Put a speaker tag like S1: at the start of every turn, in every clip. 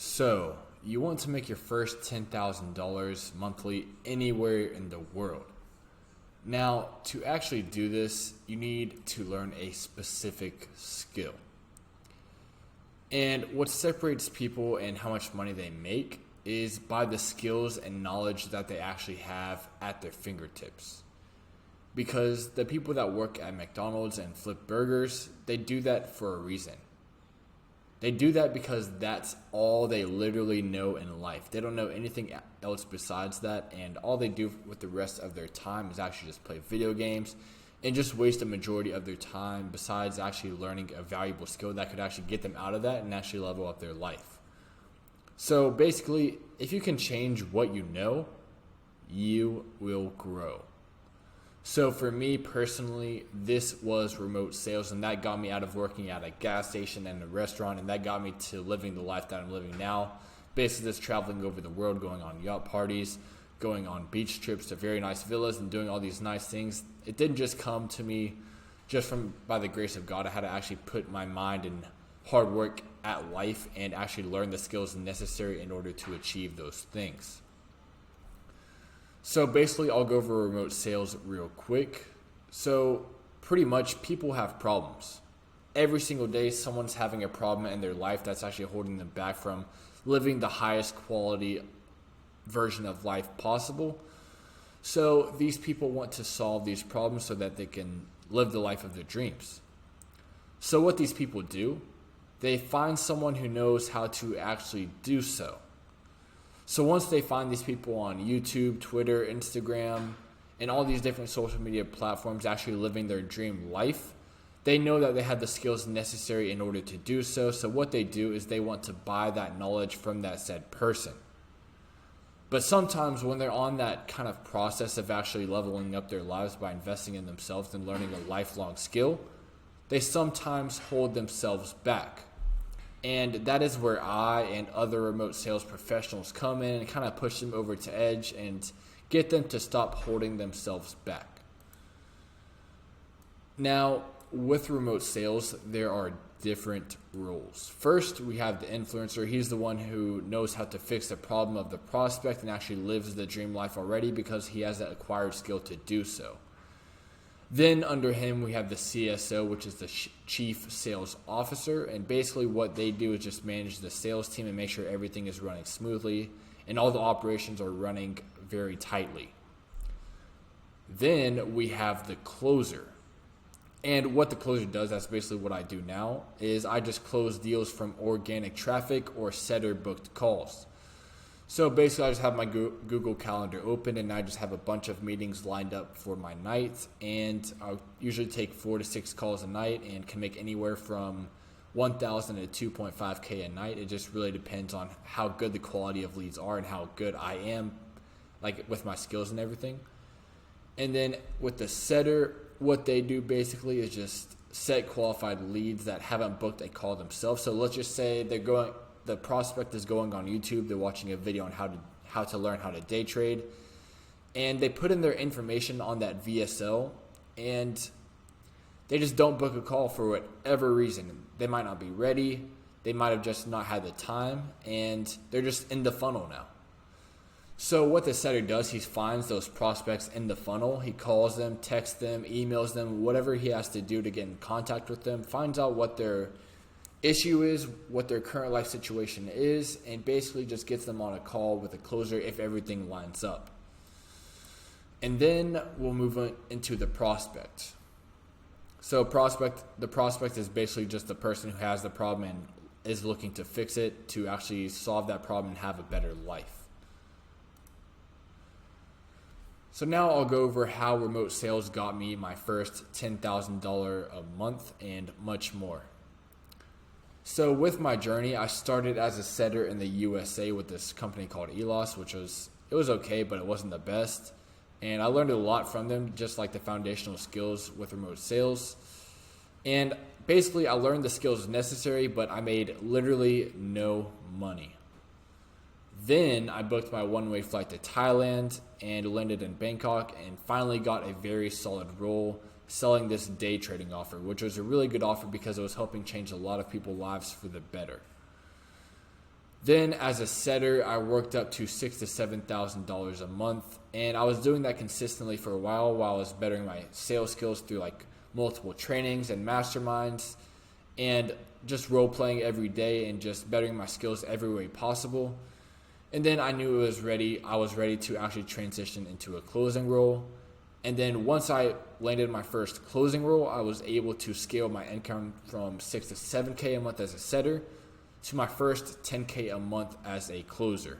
S1: So, you want to make your first $10,000 monthly anywhere in the world. Now, to actually do this, you need to learn a specific skill. And what separates people and how much money they make is by the skills and knowledge that they actually have at their fingertips. Because the people that work at McDonald's and flip burgers, they do that for a reason. They do that because that's all they literally know in life. They don't know anything else besides that, and all they do with the rest of their time is actually just play video games and just waste a majority of their time besides actually learning a valuable skill that could actually get them out of that and actually level up their life. So basically, if you can change what you know, you will grow. So for me personally, this was remote sales, and that got me out of working at a gas station and a restaurant, and that got me to living the life that I'm living now. Basically just traveling over the world, going on yacht parties, going on beach trips to very nice villas, and doing all these nice things. It didn't just come to me just from by the grace of God. I had to actually put my mind and hard work at life and actually learn the skills necessary in order to achieve those things. So basically, I'll go over remote sales real quick. So pretty much people have problems. Every single day, someone's having a problem in their life that's actually holding them back from living the highest quality version of life possible. So these people want to solve these problems so that they can live the life of their dreams. So what these people do, they find someone who knows how to actually do so. So once they find these people on YouTube, Twitter, Instagram, and all these different social media platforms actually living their dream life, they know that they have the skills necessary in order to do so. So what they do is they want to buy that knowledge from that said person. But sometimes when they're on that kind of process of actually leveling up their lives by investing in themselves and learning a lifelong skill, they sometimes hold themselves back. And that is where I and other remote sales professionals come in and kind of push them over to edge and get them to stop holding themselves back. Now, with remote sales, there are different roles. First, we have the influencer. He's the one who knows how to fix the problem of the prospect and actually lives the dream life already because he has that acquired skill to do so. Then under him, we have the CSO, which is the Chief Sales Officer. And basically what they do is just manage the sales team and make sure everything is running smoothly and all the operations are running very tightly. Then we have the closer. And what the closer does, that's basically what I do now, is I just close deals from organic traffic or setter booked calls. So basically, I just have my Google Calendar open, and I just have a bunch of meetings lined up for my night. And I'll usually take 4 to 6 calls a night and can make anywhere from 1,000 to 2.5K a night. It just really depends on how good the quality of leads are and how good I am, like with my skills and everything. And then with the setter, what they do basically is just set qualified leads that haven't booked a call themselves. So let's just say the prospect is going on YouTube, they're watching a video on how to learn how to day trade, and they put in their information on that VSL, and they just don't book a call for whatever reason. They might not be ready, they might have just not had the time, and they're just in the funnel now. So what the setter does, he finds those prospects in the funnel, he calls them, texts them, emails them, whatever he has to do to get in contact with them, finds out what their issue is, what their current life situation is, and basically just gets them on a call with a closer if everything lines up. And then we'll move on into the prospect. So the prospect is basically just the person who has the problem and is looking to fix it to actually solve that problem and have a better life. So now I'll go over how remote sales got me my first $10,000 a month and much more. So with my journey, I started as a setter in the USA with this company called ELOS, which was okay, but it wasn't the best. And I learned a lot from them, just like the foundational skills with remote sales. And basically, I learned the skills necessary, but I made literally no money. Then I booked my one-way flight to Thailand and landed in Bangkok and finally got a very solid role selling this day trading offer, which was a really good offer because it was helping change a lot of people's lives for the better. Then as a setter, I worked up to $6,000 to $7,000 a month, and I was doing that consistently for a while I was bettering my sales skills through like multiple trainings and masterminds, and just role playing every day and just bettering my skills every way possible. And then I knew I was ready to actually transition into a closing role. And then once I landed my first closing role, I was able to scale my income from 6 to 7K a month as a setter to my first 10K a month as a closer.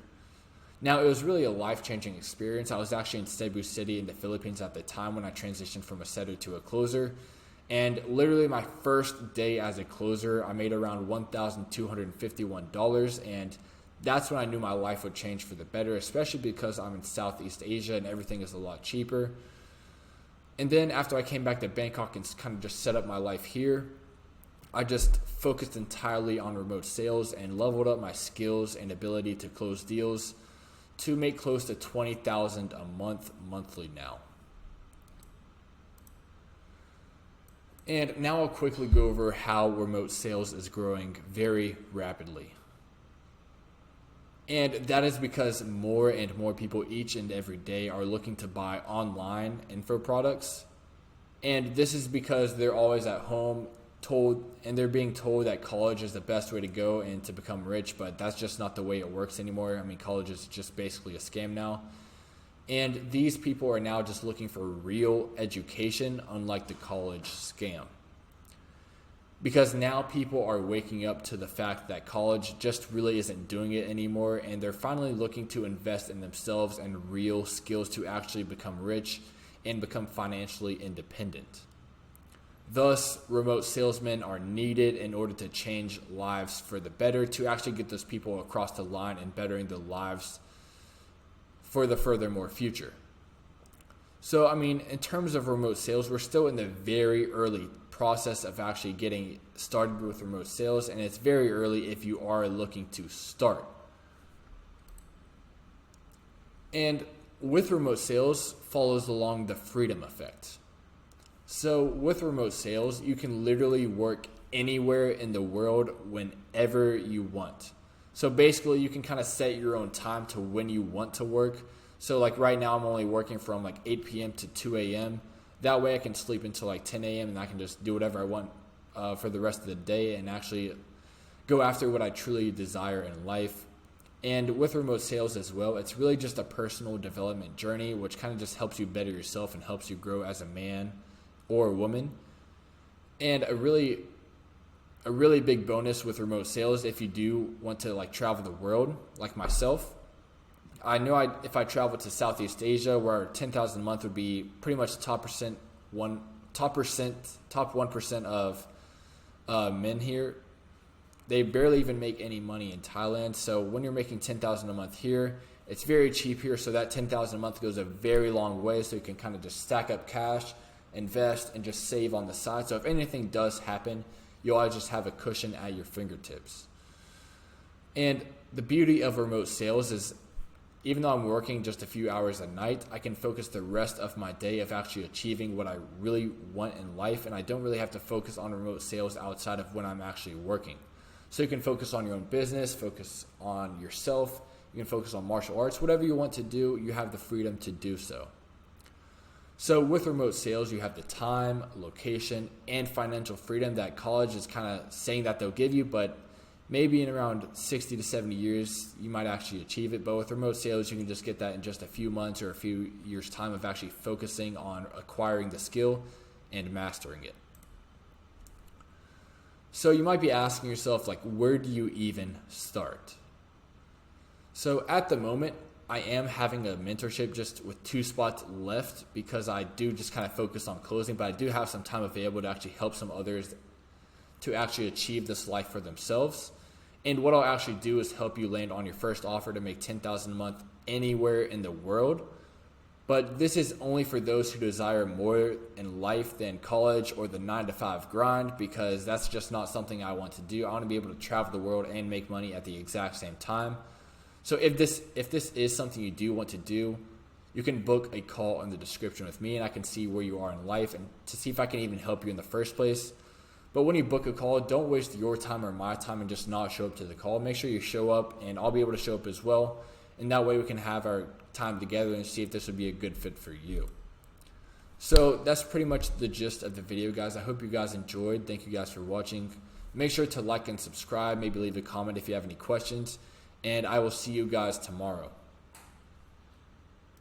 S1: Now, it was really a life-changing experience. I was actually in Cebu City in the Philippines at the time when I transitioned from a setter to a closer. And literally my first day as a closer, I made around $1,251. And that's when I knew my life would change for the better, especially because I'm in Southeast Asia and everything is a lot cheaper. And then after I came back to Bangkok and kind of just set up my life here, I just focused entirely on remote sales and leveled up my skills and ability to close deals to make close to $20,000 a month monthly now. And now I'll quickly go over how remote sales is growing very rapidly. And that is because more and more people each and every day are looking to buy online info products. And this is because they're always at home they're being told that college is the best way to go and to become rich, but that's just not the way it works anymore. I mean, college is just basically a scam now. And these people are now just looking for real education, unlike the college scam. Because now people are waking up to the fact that college just really isn't doing it anymore, and they're finally looking to invest in themselves and real skills to actually become rich and become financially independent. Thus, remote salesmen are needed in order to change lives for the better, to actually get those people across the line and bettering their lives for the furthermore future. So, I mean, in terms of remote sales, we're still in the very early process of actually getting started with remote sales, and it's very early if you are looking to start. And with remote sales follows along the freedom effect. So with remote sales, you can literally work anywhere in the world whenever you want. So basically you can kind of set your own time to when you want to work. So like right now I'm only working from like 8 p.m. to 2 a.m. That way I can sleep until like 10 a.m. and I can just do whatever I want for the rest of the day and actually go after what I truly desire in life. And with remote sales as well, it's really just a personal development journey, which kind of just helps you better yourself and helps you grow as a man or a woman. And a really big bonus with remote sales, if you do want to like travel the world like myself, I know if I travel to Southeast Asia, where 10,000 a month would be pretty much top 1% of men here. They barely even make any money in Thailand. So when you're making 10,000 a month here, it's very cheap here. So that 10,000 a month goes a very long way. So you can kind of just stack up cash, invest, and just save on the side. So if anything does happen, you'll always just have a cushion at your fingertips. And the beauty of remote sales is, even though I'm working just a few hours a night, I can focus the rest of my day of actually achieving what I really want in life. And I don't really have to focus on remote sales outside of when I'm actually working. So you can focus on your own business, focus on yourself. You can focus on martial arts, whatever you want to do, you have the freedom to do so. So with remote sales, you have the time, location, and financial freedom that college is kind of saying that they'll give you, but maybe in around 60 to 70 years, you might actually achieve it. But with remote sales, you can just get that in just a few months or a few years' time of actually focusing on acquiring the skill and mastering it. So you might be asking yourself, like, where do you even start? So at the moment, I am having a mentorship just with 2 spots left because I do just kind of focus on closing, but I do have some time available to actually help some others to actually achieve this life for themselves. And what I'll actually do is help you land on your first offer to make $10,000 a month anywhere in the world. But this is only for those who desire more in life than college or the 9-to-5 grind, because that's just not something I want to do. I want to be able to travel the world and make money at the exact same time. So if this is something you do want to do, you can book a call in the description with me, and I can see where you are in life and to see if I can even help you in the first place. But when you book a call, don't waste your time or my time and just not show up to the call. Make sure you show up, and I'll be able to show up as well. And that way we can have our time together and see if this would be a good fit for you. So that's pretty much the gist of the video, guys. I hope you guys enjoyed. Thank you guys for watching. Make sure to like and subscribe. Maybe leave a comment if you have any questions. And I will see you guys tomorrow.